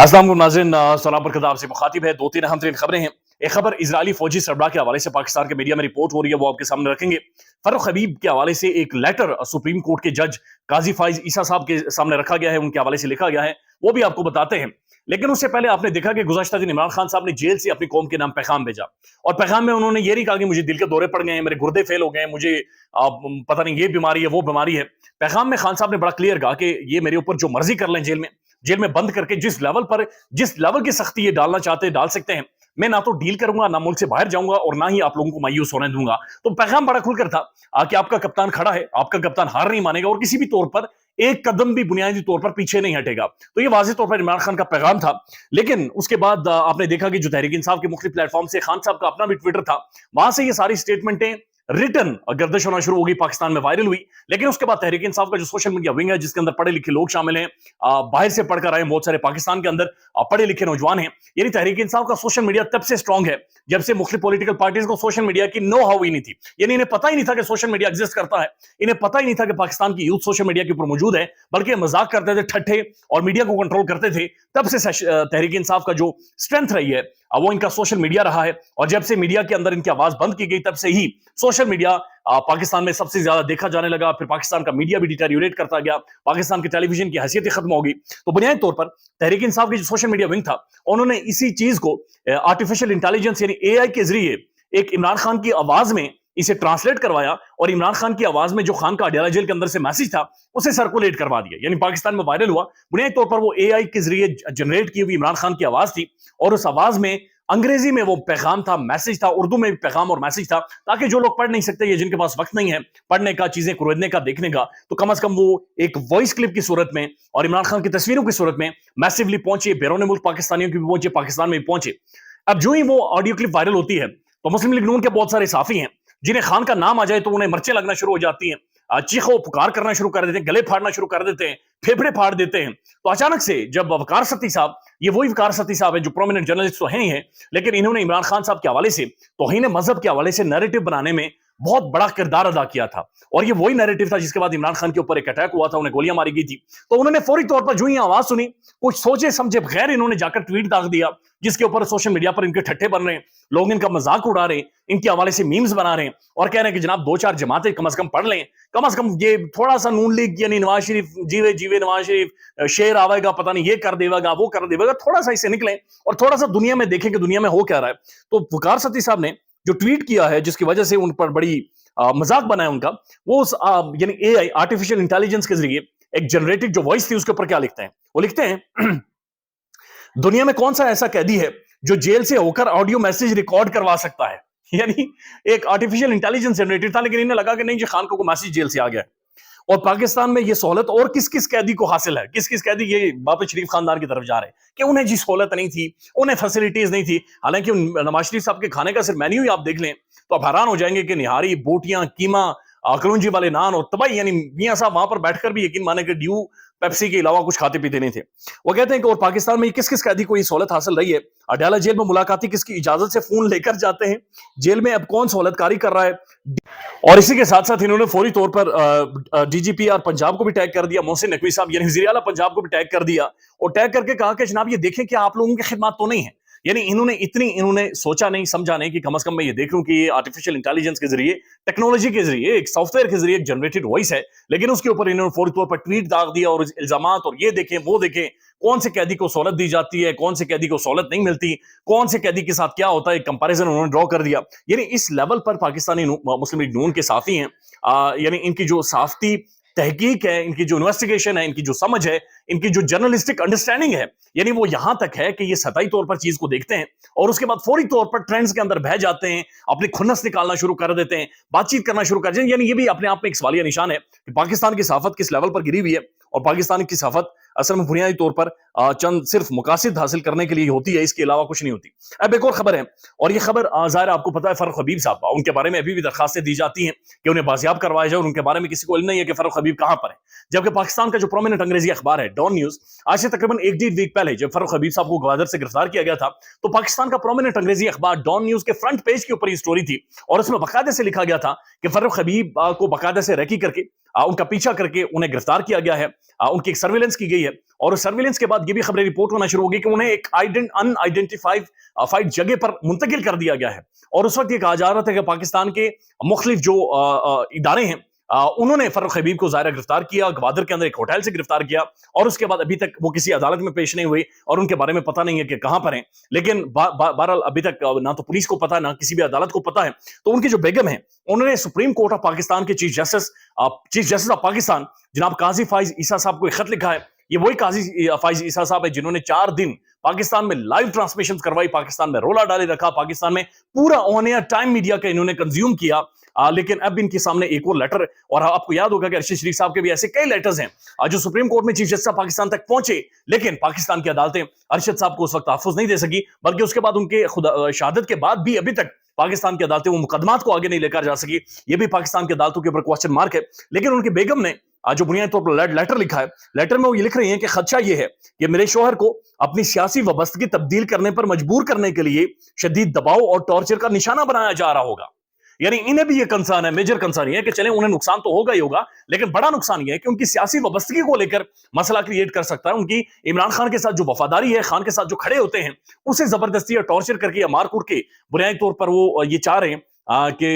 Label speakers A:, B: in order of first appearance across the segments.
A: अस्सलाम वालेकुम नाज़रीन, सलाम बरकत आपसे मुखातिब है। दो तीन अहम तरीन खबरें हैं। एक खबर इजरायली फौजी सरबराह के हवाले से पाकिस्तान के मीडिया में रिपोर्ट हो रही है, वो आपके सामने रखेंगे। फर्रुख हबीब के हवाले से एक लेटर सुप्रीम कोर्ट के जज काजी फाइज ईसा साहब के सामने रखा गया है, उनके हवाले से लिखा गया है, वो भी आपको बताते हैं। लेकिन उससे पहले आपने देखा कि गुज़श्ता दिन इमरान खान साहब ने जेल से अपनी कौम के नाम पैगाम भेजा, और पैगाम में उन्होंने ये नहीं कहा कि मुझे दिल के दौरे पड़ गए हैं, मेरे गुर्दे फेल हो गए हैं, मुझे पता नहीं ये बीमारी है वो बीमारी है। पैगाम में खान साहब ने बड़ा क्लियर कहा कि ये मेरे ऊपर जो मर्जी कर लें, जेल में बंद करके जिस लेवल की सख्ती ये डालना चाहते हैं डाल सकते हैं। मैं ना तो डील करूंगा, ना मुल्क से बाहर जाऊंगा, और ना ही आप लोगों को मायूस होने दूंगा। तो पैगाम बड़ा खुलकर था कि आपका कप्तान खड़ा है, आपका कप्तान हार नहीं मानेगा और किसी भी तौर पर एक कदम भी बुनियादी तौर पर पीछे नहीं हटेगा। तो ये वाज़ेह तौर पर इमरान खान का पैगाम था। लेकिन उसके बाद आपने देखा कि जो तहरीक इंसाफ के मुख्तलिफ प्लेटफॉर्म से खान साहब का अपना भी ट्विटर था, वहां से ये सारी स्टेटमेंटें रिटर्न गर्दिश होना शुरू होगी, पाकिस्तान में वायरल हुई। लेकिन उसके बाद तहरीक इंसाफ का जो सोशल मीडिया विंग है, जिसके अंदर पढ़े लिखे लोग शामिल हैं, बाहर से पढ़कर आए बहुत सारे पाकिस्तान के अंदर पढ़े लिखे नौजवान हैं, यानी तहरीक इंसाफ का सोशल मीडिया तब से स्ट्रांग है जब से मुख्तलिफ पॉलिटिकल पार्टीज को सोशल मीडिया की नो हाउ ही नहीं थी। यानी इन्हें पता ही नहीं था कि सोशल मीडिया एग्जिस्ट करता है, इन्हें पता ही नहीं था कि पाकिस्तान की यूथ सोशल मीडिया के ऊपर मौजूद है, बल्कि मजाक करते थे, ठट्ठे और मीडिया को कंट्रोल करते थे। तब से तहरीक इंसाफ का जो स्ट्रेंथ रही है वो इनका सोशल मीडिया रहा है। और जब से मीडिया के अंदर इनकी आवाज बंद की गई, तब से ही सोशल मीडिया पाकिस्तान में सबसे ज्यादा देखा जाने लगा। फिर पाकिस्तान का मीडिया भी डिटेरियोरेट करता गया, पाकिस्तान के टेलीविजन की हैसियत ही खत्म हो गई। तो बुनियादी तौर पर तहरीक इंसाफ की जो सोशल मीडिया विंग था, उन्होंने इसी चीज को आर्टिफिशियल इंटेलिजेंस यानी एआई के जरिए एक इमरान खान की आवाज में इसे ट्रांसलेट करवाया, और इमरान खान की आवाज में जो खान का अडयाला जेल के अंदर से मैसेज था उसे सर्कुलेट करवा दिया, यानी पाकिस्तान में वायरल हुआ। बुनियादी तौर पर वो एआई के जरिए जनरेट की हुई इमरान खान की आवाज थी, और उस आवाज में अंग्रेजी में वो पैगाम था, मैसेज था, उर्दू में भी पैगाम और मैसेज था, ताकि जो लोग पढ़ नहीं सकते या जिनके पास वक्त नहीं है पढ़ने का, चीजें खरीदने का, देखने का, तो कम से कम वो एक वॉइस क्लिप की सूरत में और इमरान खान की तस्वीरों की सूरत में मैसिवली पहुंचे, बैरून मुल्क पाकिस्तानियों की भी पहुंचे, पाकिस्तान में भी पहुंचे। अब जो ही वो ऑडियो क्लिप वायरल होती है, तो मुस्लिम लीग नून के बहुत सारे साफी हैं जिन्हें खान का नाम आ जाए तो उन्हें मर्चे लगना शुरू हो जाती हैं, चीखो पुकार करना शुरू कर देते हैं, गले फाड़ना शुरू कर देते हैं, फेफड़े फाड़ देते हैं। तो अचानक से जब वकार सती साहब, ये वही वकार सती साहब है जो प्रोमिनेंट जर्नलिस्ट तो हैं ही हैं, लेकिन इन्होंने इमरान खान साहब के हवाले से, तौहीन मजहब के हवाले से नैरेटिव बनाने में बहुत बड़ा किरदार अदा किया था। और ये वही नैरेटिव था जिसके बाद इमरान खान के ऊपर एक अटैक हुआ था, उन्हें गोलियां मारी गई थी। तो उन्होंने फौरी तौर पर जो ही आवाज सुनी, कुछ सोचे समझे बगैर इन्होंने जाकर ट्वीट दाग दिया, जिसके ऊपर सोशल मीडिया पर इनके ठट्ठे बन रहे हैं, लोग इनका मजाक उड़ा रहे हैं, इनके हवाले से मीम्स बना रहे हैं, और कह रहे हैं कि जनाब दो चार जमातें कम से कम पढ़ लें, कम से कम ये थोड़ा सा नून लीग यानी नवाज शरीफ जीवे जीवे नवाज शरीफ शेर आवेगा, पता नहीं ये कर देगा वो कर देगा, थोड़ा सा इससे निकलें और थोड़ा सा दुनिया में देखें कि दुनिया में हो क्या रहा है। तो वकार सती साहब ने जो ट्वीट किया है, जिसकी वजह से उन पर बड़ी मजाक बना है उनका, वो यानी एआई आर्टिफिशियल इंटेलिजेंस के जरिए एक जनरेटेड जो वॉइस थी उसके ऊपर क्या लिखते हैं, वो लिखते हैं दुनिया में कौन सा ऐसा कैदी है जो जेल से होकर ऑडियो मैसेज रिकॉर्ड करवा सकता है। यानी एक आर्टिफिशियल इंटेलिजेंस जनरेटेड था, लेकिन इन्हें लगा कि नहीं जी खान को मैसेज जेल से आ गया है। और पाकिस्तान में ये सहूलत और किस किस कैदी को हासिल है, किस किस कैदी ये वापस शरीफ खानदान की तरफ जा रहे हैं कि उन्हें जी सहूलत नहीं थी, उन्हें फैसिलिटीज नहीं थी। हालांकि नवाज शरीफ साहब के खाने का सिर्फ मेन्यू ही आप देख लें तो आप हैरान हो जाएंगे कि निहारी, बोटियां, कीमा, कलौंजी वाले नान और तबाही, यानी मियां साहब वहां पर बैठकर भी यकीन माने कि ड्यू पेप्सी के अलावा कुछ खाते पीते नहीं थे। वो कहते हैं कि और पाकिस्तान में किस किस कैदी को ये सहूलत हासिल रही है, अडयाला जेल में मुलाकाती किसकी इजाजत से फोन लेकर जाते हैं, जेल में अब कौन सहूलतकारी कर रहा है। और इसी के साथ साथ इन्होंने फौरी तौर पर डीजीपीआर पंजाब को भी टैग कर दिया, मोहसिन नकवी साहब यानी वज़ीर आला पंजाब को भी टैग कर दिया, और टैग करके कहा कि जनाब ये देखें कि आप लोगों की खिदमत तो नहीं है। यानी इन्होंने सोचा नहीं समझा नहीं कि कम से कम मैं ये देख लूं कि ये आर्टिफिशियल इंटेलिजेंस के जरिए, टेक्नोलॉजी के जरिए, एक सॉफ्टवेयर के जरिए जनरेटेड वॉइस है, लेकिन उसके ऊपर इन्होंने फौरी तौर पर ट्वीट दाग दिया और इल्जामात, और ये देखें वो देखें, कौन से कैदी को सहूलत दी जाती है, कौन से कैदी को सहूलत नहीं मिलती, कौन से कैदी के साथ क्या होता है, कंपैरिजन उन्होंने ड्रॉ कर दिया। यानी इस लेवल पर पाकिस्तानी मुस्लिम लीग नून के साथी हैं, यानी इनकी जो साफ्ती तहकीक है, इनकी जो इन्वेस्टिगेशन है, इनकी जो समझ है, इनकी जो जर्नलिस्टिक अंडरस्टैंडिंग है, यानी वो यहां तक है कि ये सतही तौर पर चीज को देखते हैं और उसके बाद फौरी तौर पर ट्रेंड्स के अंदर बह जाते हैं, अपनी खुन्नस निकालना शुरू कर देते हैं, बातचीत करना शुरू कर देते हैं। यानी ये भी अपने आप में एक सवालिया निशान है कि पाकिस्तान की सहाफत किस लेवल पर गिरी हुई है, और पाकिस्तान की सहाफत असल में बुनियादी तौर पर चंद सिर्फ मुकासिद हासिल करने के लिए होती है, इसके अलावा कुछ नहीं होती। अब एक और खबर है, और ये खबर ज़ाहिर आपको पता है फर्रुख हबीब साहब, उनके बारे में अभी भी दरखास्तें दी जाती हैं कि उन्हें बाजियाब करवाया जाए, और उनके बारे में किसी को इल्म नहीं है कि फर्रुख हबीब कहां पर है। जबकि पाकिस्तान का जो प्रोमिनेंट अंग्रेजी अखबार है डॉन न्यूज, आज से तकरीबन एक डेढ़ वीक पहले जब फर्रुख हबीब साहब को ग्वादर से गिरफ्तार किया गया था, तो पाकिस्तान का प्रोमिनेंट अंग्रेजी अखबार डॉन न्यूज के फ्रंट पेज के ऊपर ये स्टोरी थी, और उसमें बाकायदे से लिखा गया था कि फर्रुख हबीब को बाकायदे से रेकी करके, उनका पीछा करके उन्हें गिरफ्तार किया गया है, उनकी एक सर्विलेंस की गई गई है, और सर्विलेंस के बाद ये भी खबरें रिपोर्ट होना शुरू हो गई कि उन्हें एक अनआइडेंटिफाइड जगह पर मुंतकिल कर दिया गया है। और उस वक्त ये कहा जा रहा था कि पाकिस्तान के मुख्तलिफ जो इदारे हैं उन्होंने फर्रुख हबीब को ज़ाहिर गिरफ्तार किया, ग्वादर के अंदर एक होटल से गिरफ्तार किया, और उसके बाद अभी तक वो किसी अदालत में पेश नहीं हुई और उनके बारे में पता नहीं है कि कहां पर हैं। लेकिन बहरहाल अभी तक ना तो पुलिस को पता है ना किसी भी अदालत को पता है। तो उनकी जो बेगम है उन्होंने सुप्रीम कोर्ट ऑफ पाकिस्तान के चीफ जस्टिस ऑफ पाकिस्तान जनाब काजी फाइज ईसा साहब को एक खत लिखा है। ये वही काजी फाइज ईसा साहब है जिन्होंने 4 दिन पाकिस्तान में लाइव ट्रांसमिशन करवाई, पाकिस्तान में रोला डाले रखा, पाकिस्तान में पूरा ऑन एयर टाइम मीडिया का इन्होंने कंज्यूम किया। लेकिन अब इनके सामने एक और लेटर, और आपको याद होगा कि अरशद शरीफ साहब के भी ऐसे कई लेटर्स हैं जो सुप्रीम कोर्ट में चीफ जस्टिस ऑफ पाकिस्तान तक पहुंचे, लेकिन पाकिस्तान की अदालतें अरशद साहब को उस वक्त तहफ़्फ़ुज़ नहीं दे सकी, बल्कि उसके बाद उनके शहादत के बाद भी अभी तक पाकिस्तान की अदालतें वो मुकदमात को आगे नहीं लेकर जा सकी। ये भी पाकिस्तान की अदालतों के ऊपर क्वेश्चन मार्क है। लेकिन उनकी बेगम ने जो बुनियादी तौर पर लेटर लिखा है, लेटर में वो ये लिख रही हैं कि खदशा ये है कि मेरे शौहर को अपनी सियासी वाबस्तगी तब्दील करने पर मजबूर करने के लिए शदीद दबाव और टॉर्चर का निशाना बनाया जा रहा होगा। यानी इन्हें भी ये कंसर्न है, मेजर कंसर्न है कि चले उन्हें नुकसान तो होगा ही होगा, लेकिन बड़ा नुकसान ये है कि उनकी सियासी वाबस्तगी को लेकर मसला क्रिएट कर सकता है। उनकी इमरान खान के साथ जो वफादारी है, खान के साथ जो खड़े होते हैं, उसे जबरदस्ती या टॉर्चर करके या मार कूट के बुनियादी तौर पर वो ये चाह रहे हैं कि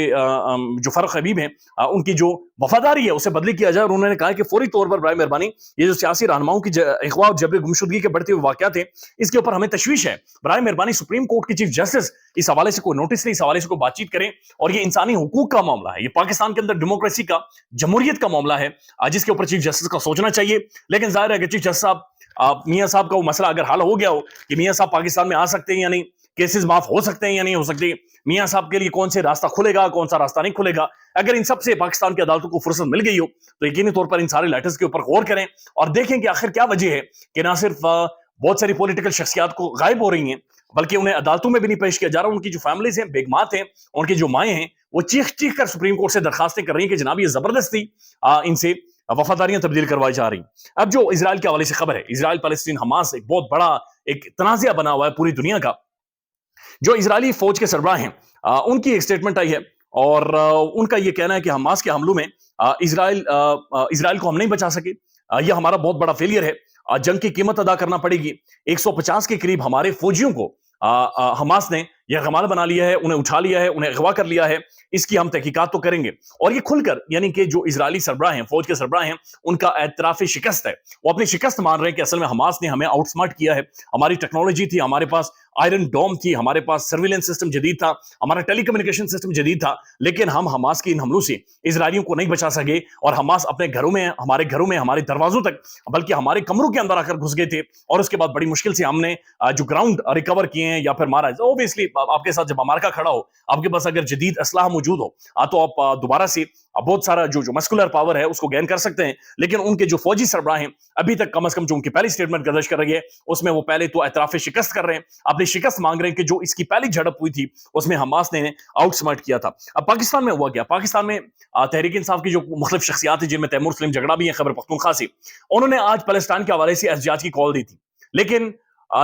A: जो फर्रुख हबीब हैं उनकी जो वफादारी है उसे बदली किया जाए। और उन्होंने कहा कि फौरी तौर पर बराए मेहरबानी ये जो सियासी रहनुमाओं की अगवा और जबरी गुमशुदगी के बढ़ते हुए वाकयात हैं, इसके ऊपर हमें तशवीश है। बराए मेहरबानी सुप्रीम कोर्ट के चीफ जस्टिस इस हवाले से कोई नोटिस नहीं, इस हवाले से कोई बातचीत करें। और ये इंसानी हुकूक का मामला है, ये पाकिस्तान के अंदर डेमोक्रेसी का, जमहूरियत का मामला है, जिसके ऊपर चीफ जस्टिस का सोचना चाहिए। लेकिन जाहिर है कि चीफ जस्टिस साहब मियां साहब का वो मसला अगर हल हो गया हो कि मियां साहब पाकिस्तान में आ सकते हैं या नहीं, केसेस माफ हो सकते हैं या नहीं हो सकते, मियां साहब के लिए कौन से रास्ता खुलेगा, कौन सा रास्ता नहीं खुलेगा, अगर इन सब से पाकिस्तान की अदालतों को फुर्सत मिल गई हो तो यकीनी तौर पर इन सारे लेटर्स के ऊपर गौर करें और देखें कि आखिर क्या वजह है कि ना सिर्फ बहुत सारी पॉलिटिकल शख्सियात को गायब हो रही हैं, बल्कि उन्हें अदालतों में भी नहीं पेश किया जा रहा। उनकी जो फैमिलीज हैं, बेगमात हैं, उनकी जो माएँ हैं, वो चीख चीख कर सुप्रीम कोर्ट से दरखास्तें कर रही हैं कि जनाब ये जबरदस्ती इनसे वफादारियां तब्दील करवाई जा रही। अब जो इजराइल के हवाले से खबर है, इजराइल पैलेस्टीन हमास एक बहुत बड़ा एक तनाज़ा बना हुआ है पूरी दुनिया का। जो इजरायली फौज के सरबराह हैं उनकी एक स्टेटमेंट आई है और उनका यह कहना है कि हमास के हमलों में इजराइल को हम नहीं बचा सके, यह हमारा बहुत बड़ा फेलियर है, जंग की कीमत अदा करना पड़ेगी। 150 के करीब हमारे फौजियों को हमास ने यह गमाल बना लिया है, उन्हें उठा लिया है, उन्हें अगवा कर लिया है। इसकी हम तहकीकात तो करेंगे। और ये खुलकर यानी कि जो इजरायली सरबराह हैं, फौज के सरबराह हैं, उनका एतराफ शिकस्त है। वो अपनी शिकस्त मान रहे हैं कि असल में हमास ने हमें आउटस्मार्ट किया है, हमारी टेक्नोलॉजी थी, हमारे पास आयरन डोम थी, हमारे पास सर्विलेंस सिस्टम जदीद था, हमारा टेलीकम्युनिकेशन सिस्टम जदीद था, लेकिन हम हमास के इन हमलों से इजरायलियों को नहीं बचा सके। और हमास अपने घरों में, हमारे घरों में, हमारे दरवाजों तक, बल्कि हमारे कमरों के अंदर आकर घुस गए थे। और उसके बाद बड़ी मुश्किल से हमने जो ग्राउंड रिकवर किए हैं या फिर मारा। ऑब्वियसली आपके साथ जब मार्का खड़ा हो, आपके पास अगर जदीद असलाह मौजूद हो तो आप दोबारा से बहुत सारा जो मस्कुलर पावर है उसको गेन कर सकते हैं। लेकिन उनके जो फौजी सरबराह हैं अभी तक कम से कम जो उनकी पहली स्टेटमेंट गर्दिश कर रही है उसमें वो पहले तो एतराफ शिकस्त कर रहे हैं, अपनी शिकस्त मांग रहे हैं कि जो इसकी पहली झड़प हुई थी उसमें हमास ने आउटस्मार्ट किया था। अब पाकिस्तान में हुआ क्या? पाकिस्तान में तहरीक इंसाफ की जो मुख्तलिफ शख्सियात है जिनमें तैमूर सलीम झगड़ा भी है, खैबर पख्तूनख्वा से, उन्होंने आज पैलेस्टाइन के हवाले से एहतजाज की कॉल दी थी। लेकिन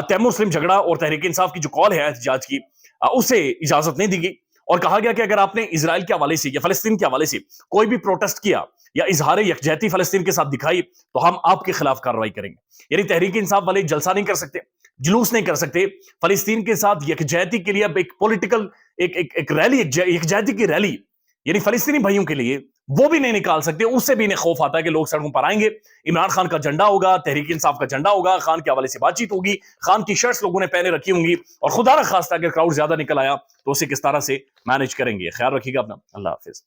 A: तैमूर सलीम झगड़ा और तहरीक इंसाफ की जो कॉल है एहतजाज की उसे इजाजत नहीं दी गई और कहा गया कि अगर आपने इजराइल के हवाले से या फलस्तीन के हवाले से कोई भी प्रोटेस्ट किया या इजहार यकजहती फलस्तीन के साथ दिखाई तो हम आपके खिलाफ कार्रवाई करेंगे। यानी तहरीक इंसाफ वाले जलसा नहीं कर सकते, जुलूस नहीं कर सकते, फलस्तीन के साथ यकजहती के लिए अब एक पॉलिटिकल एक रैली, यकजहती की रैली यानी फलस्तीनी भाइयों के लिए वो भी नहीं निकाल सकते। उससे भी इन्हें खौफ आता है कि लोग सड़कों पर आएंगे, इमरान खान का झंडा होगा, तहरीक इंसाफ का झंडा होगा, खान के हवाले से बातचीत होगी, खान की शर्ट्स लोगों ने पहने रखी होंगी और खुदा न खास्ता अगर क्राउड ज्यादा निकल आया तो उसे किस तरह से मैनेज करेंगे। ख्याल रखिएगा अपना। अल्लाह हाफिज।